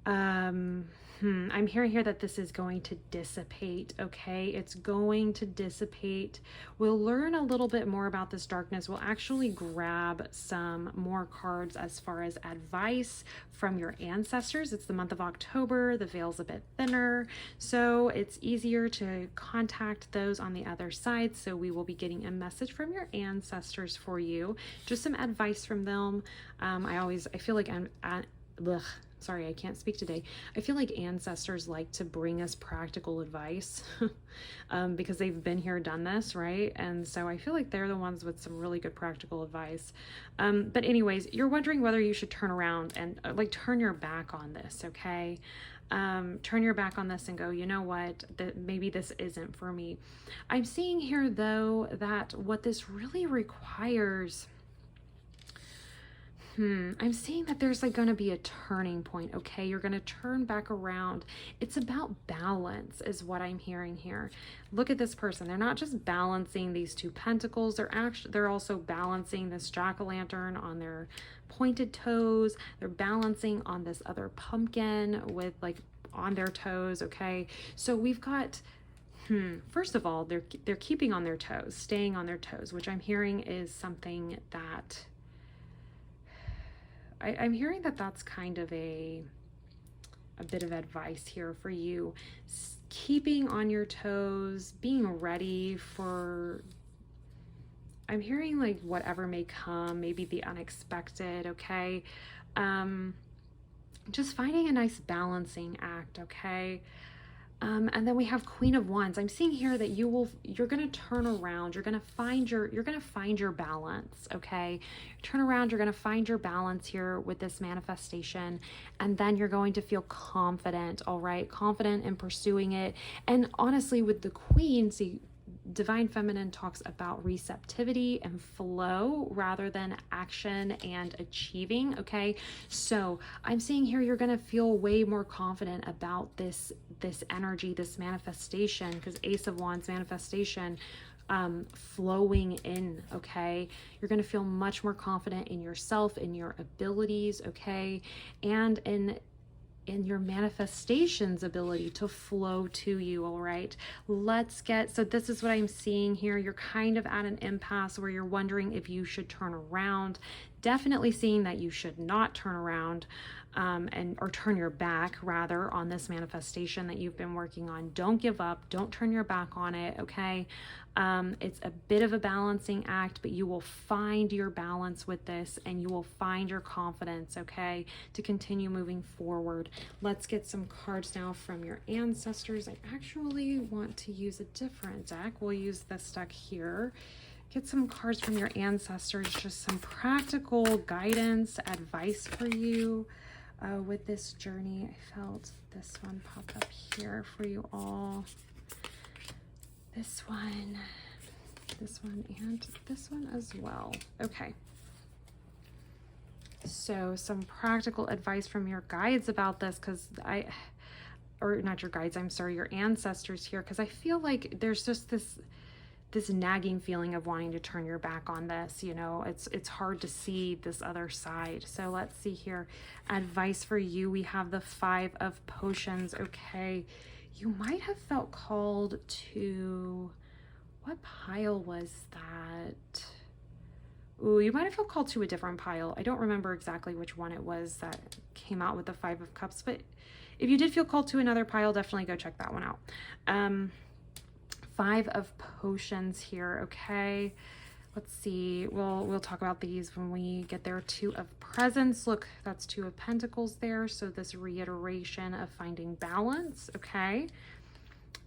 I'm hearing here that this is going to dissipate, okay? It's going to dissipate. We'll learn a little bit more about this darkness. We'll actually grab some more cards as far as advice from your ancestors. It's the month of October. The veil's a bit thinner, so it's easier to contact those on the other side. So we will be getting a message from your ancestors for you, just some advice from them. I feel like sorry, I can't speak today. I feel like ancestors like to bring us practical advice because they've been here, done this, right? And so I feel like they're the ones with some really good practical advice. But anyways, you're wondering whether you should turn around and turn your back on this, okay? Turn your back on this and go, you know what, maybe this isn't for me. I'm seeing here though that what this really requires, I'm seeing that there's going to be a turning point, okay? You're going to turn back around. It's about balance is what I'm hearing here. Look at this person. They're not just balancing these two pentacles. They're also balancing this jack-o'-lantern on their pointed toes. They're balancing on this other pumpkin with on their toes, okay? So we've got first of all, they're keeping on their toes, staying on their toes, which I'm hearing is something that I'm hearing that that's kind of a bit of advice here for you. Keeping on your toes, being ready for, I'm hearing whatever may come, maybe the unexpected, okay? Just finding a nice balancing act, okay? And then we have Queen of Wands. I'm seeing here that you're going to turn around. You're going to find your balance. Okay. Turn around. You're going to find your balance here with this manifestation. And then you're going to feel confident. All right. Confident in pursuing it. And honestly, with the Queen, see, Divine Feminine talks about receptivity and flow rather than action and achieving, okay? So I'm seeing here you're going to feel way more confident about this energy, this manifestation, because Ace of Wands manifestation flowing in, okay? You're going to feel much more confident in yourself, in your abilities, okay? And in your manifestation's ability to flow to you, all right? So this is what I'm seeing here. You're kind of at an impasse where you're wondering if you should turn around. Definitely seeing that you should not turn around or turn your back rather on this manifestation that you've been working on. Don't give up. Don't turn your back on it, okay? It's a bit of a balancing act, but you will find your balance with this and you will find your confidence, okay, to continue moving forward. Let's get some cards now from your ancestors. I actually want to use a different deck. We'll use this deck here. Get some cards from your ancestors, just some practical guidance, advice for you with this journey. I felt this one pop up here for you all. This one, and this one as well. Okay. So some practical advice from your guides about this, because or not your guides, I'm sorry, your ancestors here, because I feel like there's just this nagging feeling of wanting to turn your back on this, you know, it's hard to see this other side. So let's see here. Advice for you. We have the 5 of Potions. Okay. You might have felt called to, what pile was that? Ooh, you might have felt called to a different pile. I don't remember exactly which one it was that came out with the 5 of Cups, but if you did feel called to another pile, definitely go check that one out. 5 of Potions here, okay? Let's see. We'll talk about these when we get there. 2 of Presents. Look, that's 2 of Pentacles there. So this reiteration of finding balance, okay?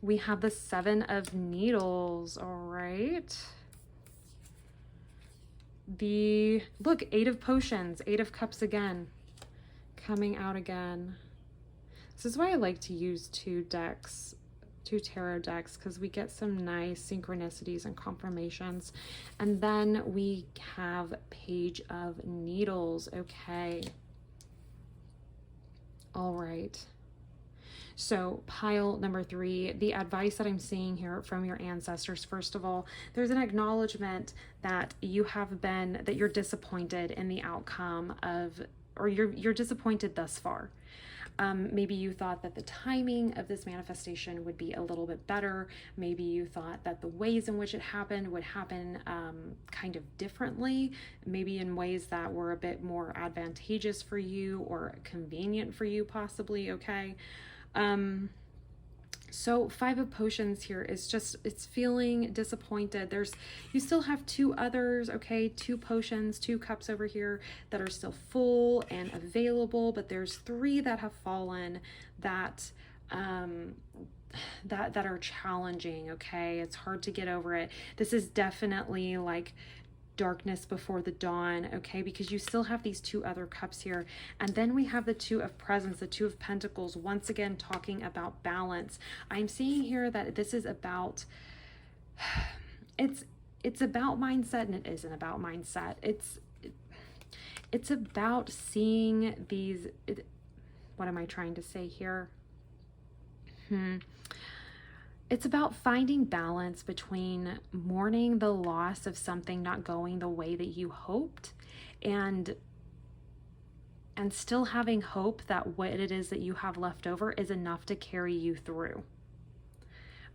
We have the Seven of Needles, all right. Look, Eight of Potions, Eight of Cups again, coming out again. This is why I like to use two tarot decks, because we get some nice synchronicities and confirmations. And then we have Page of Needles, okay. All right. So pile number 3, the advice that I'm seeing here from your ancestors, first of all, there's an acknowledgement that that you're disappointed in the outcome of, or you're disappointed thus far. Maybe you thought that the timing of this manifestation would be a little bit better. Maybe you thought that the ways in which it happened would happen kind of differently, maybe in ways that were a bit more advantageous for you or convenient for you, possibly, okay? So Five of Potions here is just, it's feeling disappointed. You still have 2 others, okay? 2 potions, 2 cups over here that are still full and available, but there's 3 that have fallen that are challenging, okay? It's hard to get over it. This is definitely like darkness before the dawn, okay? Because you still have these 2 other cups here. And then we have the 2 of Presents, the 2 of Pentacles, once again talking about balance. I'm seeing here that this is about, it's about mindset, and it isn't about mindset. It's about seeing these, what am I trying to say here? It's about finding balance between mourning the loss of something not going the way that you hoped, and still having hope that what it is that you have left over is enough to carry you through.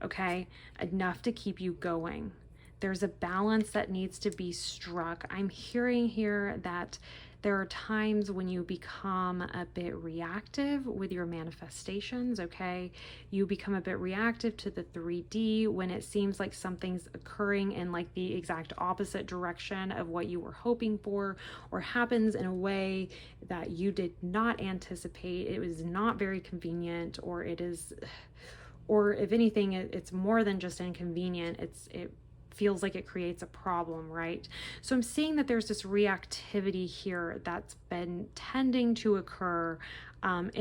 Okay? Enough to keep you going. There's a balance that needs to be struck. I'm hearing here that there are times when you become a bit reactive with your manifestations, okay? You become a bit reactive to the 3D when it seems like something's occurring in like the exact opposite direction of what you were hoping for, or happens in a way that you did not anticipate. It was not very convenient, or if anything, it's more than just inconvenient. It feels like it creates a problem, right? So I'm seeing that there's this reactivity here that's been tending to occur as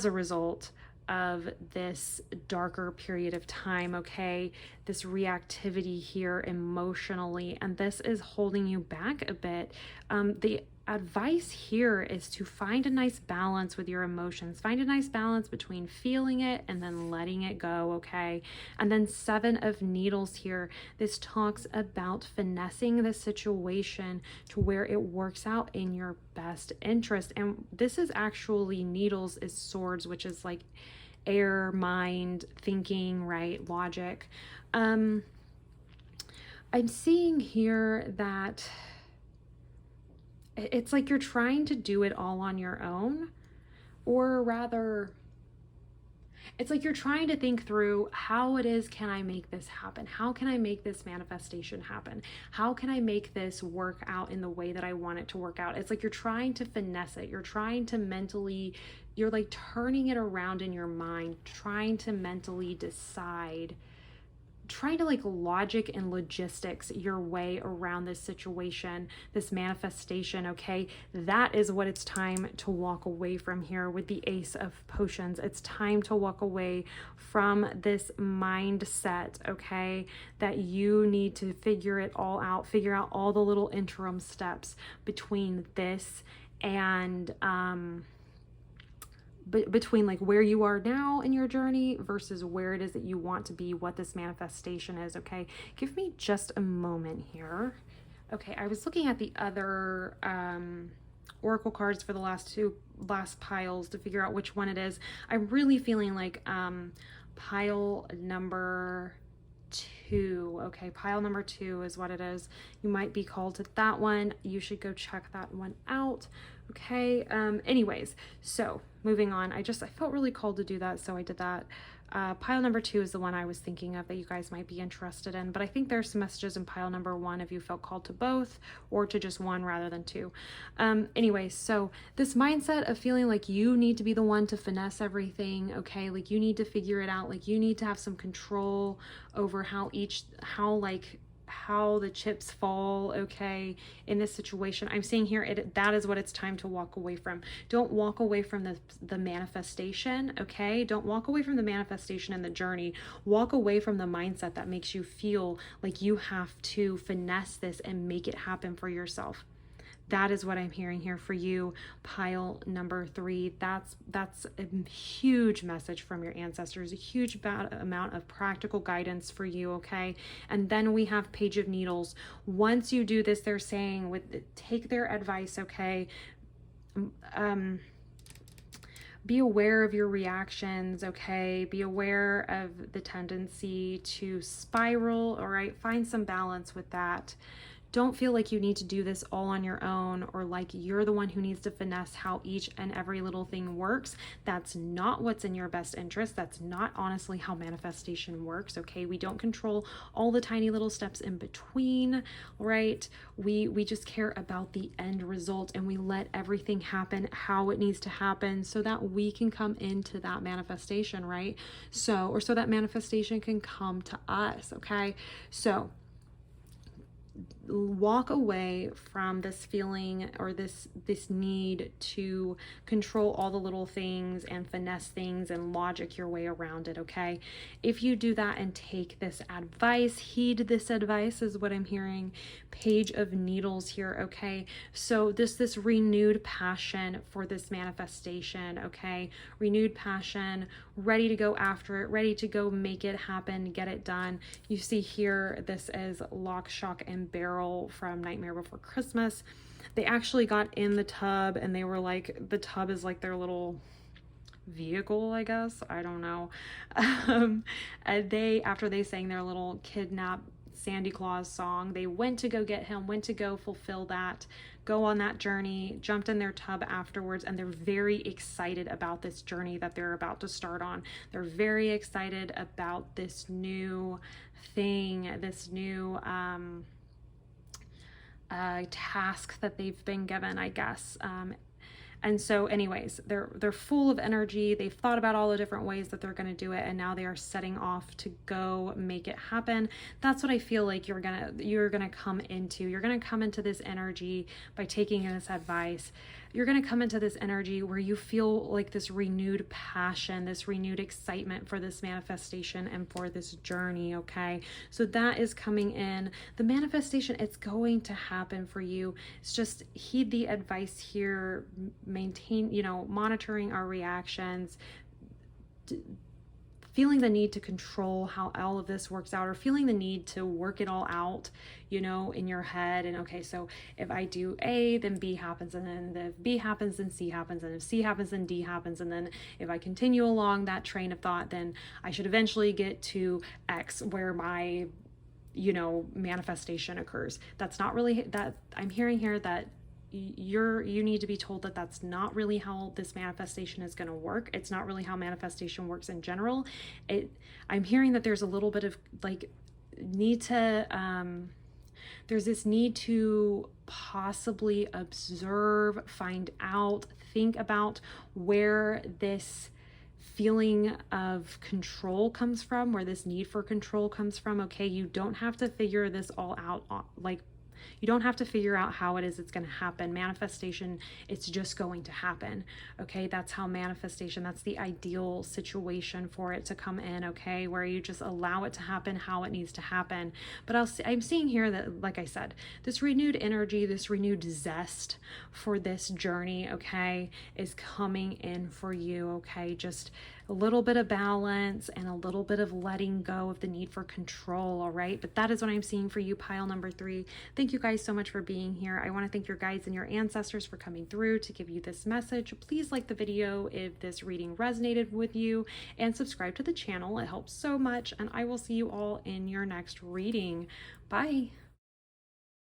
a result of this darker period of time, okay? This reactivity here emotionally, and this is holding you back a bit. The advice here is to find a nice balance with your emotions. Find a nice balance between feeling it and then letting it go, okay? And then 7 of Needles here. This talks about finessing the situation to where it works out in your best interest. And this is actually, Needles is swords, which is like air, mind, thinking, right? Logic. I'm seeing here that it's like you're trying to do it all on your own, or rather, it's like you're trying to think through, how it is can I make this happen? How can I make this manifestation happen? How can I make this work out in the way that I want it to work out? It's like you're trying to finesse it. You're trying to mentally, you're like turning it around in your mind, trying to mentally decide, trying to like logic and logistics your way around this situation, this manifestation, okay? That is what it's time to walk away from here with the Ace of Potions. It's time to walk away from this mindset, okay? That you need to figure it all out, figure out all the little interim steps between this and, between like where you are now in your journey versus where it is that you want to be, what this manifestation is, okay? Give me just a moment here. Okay, I was looking at the other oracle cards for the last piles to figure out which one it is. I'm really feeling like pile number 2. Okay, pile number 2 is what it is. You might be called to that one. You should go check that one out. Okay, anyways, so moving on. I felt really called to do that, so I did that. Pile number 2 is the one I was thinking of that you guys might be interested in, but I think there's some messages in pile number 1 if you felt called to both or to just one rather than 2. Anyway, so this mindset of feeling like you need to be the one to finesse everything, okay? Like you need to figure it out, like you need to have some control over how the chips fall, okay, in this situation. I'm saying here, that is what it's time to walk away from. Don't walk away from the manifestation, okay? Don't walk away from the manifestation and the journey. Walk away from the mindset that makes you feel like you have to finesse this and make it happen for yourself. That is what I'm hearing here for you, pile number 3. That's a huge message from your ancestors, a huge amount of practical guidance for you, okay? And then we have Page of Needles. Once you do this, they're saying, take their advice, okay? Be aware of your reactions, okay? Be aware of the tendency to spiral, all right? Find some balance with that. Don't feel like you need to do this all on your own or like you're the one who needs to finesse how each and every little thing works. That's not what's in your best interest. That's not honestly how manifestation works, okay? We don't control all the tiny little steps in between, right? We just care about the end result and we let everything happen how it needs to happen so that we can come into that manifestation, right? So that manifestation can come to us, okay? So walk away from this feeling or this need to control all the little things and finesse things and logic your way around it, okay? If you do that and take this advice, heed this advice is what I'm hearing. Page of Needles here, okay? So this renewed passion for this manifestation, okay? Renewed passion, ready to go after it, ready to go make it happen, get it done. You see here, this is Lock, Shock, and Barrel from Nightmare Before Christmas. They actually got in the tub and they were like, the tub is like their little vehicle, I guess. I don't know. And after they sang their little kidnap Santa Claus song, they went to go get him, went to go fulfill that, go on that journey, jumped in their tub afterwards, and they're very excited about this journey that they're about to start on. They're very excited about this new thing, this new task that they've been given, I guess. And so anyways, they're full of energy. They've thought about all the different ways that they're going to do it, and now they are setting off to go make it happen. That's what I feel like you're gonna come into. You're gonna come into this energy by taking this advice. You're going to come into this energy where you feel like this renewed passion, this renewed excitement for this manifestation and for this journey, okay? So that is coming in. The manifestation, it's going to happen for you. It's just heed the advice here, maintain, monitoring our reactions, feeling the need to control how all of this works out, or feeling the need to work it all out, in your head. And okay, so if I do A, then B happens, and then if B happens, then C happens, and if C happens, then D happens, and then if I continue along that train of thought, then I should eventually get to X where my, manifestation occurs. That's not really that. I'm hearing here that you need to be told that that's not really how this manifestation is going to work. It's not really how manifestation works in general. I'm hearing that there's a little bit of there's this need to possibly observe, find out, think about where this feeling of control comes from, where this need for control comes from. Okay, you don't have to figure this all out, you don't have to figure out how it's going to happen. Manifestation, it's just going to happen. Okay, that's how manifestation, that's the ideal situation for it to come in, okay, where you just allow it to happen how it needs to happen. But I'm seeing here that, like I said, this renewed energy, this renewed zest for this journey, okay, is coming in for you, okay? Just a little bit of balance and a little bit of letting go of the need for control, all right? But that is what I'm seeing for you, pile number 3. Thank you guys so much for being here. I want to thank your guides and your ancestors for coming through to give you this message. Please like the video if this reading resonated with you, and subscribe to the channel. It helps so much, and I will see you all in your next reading. Bye.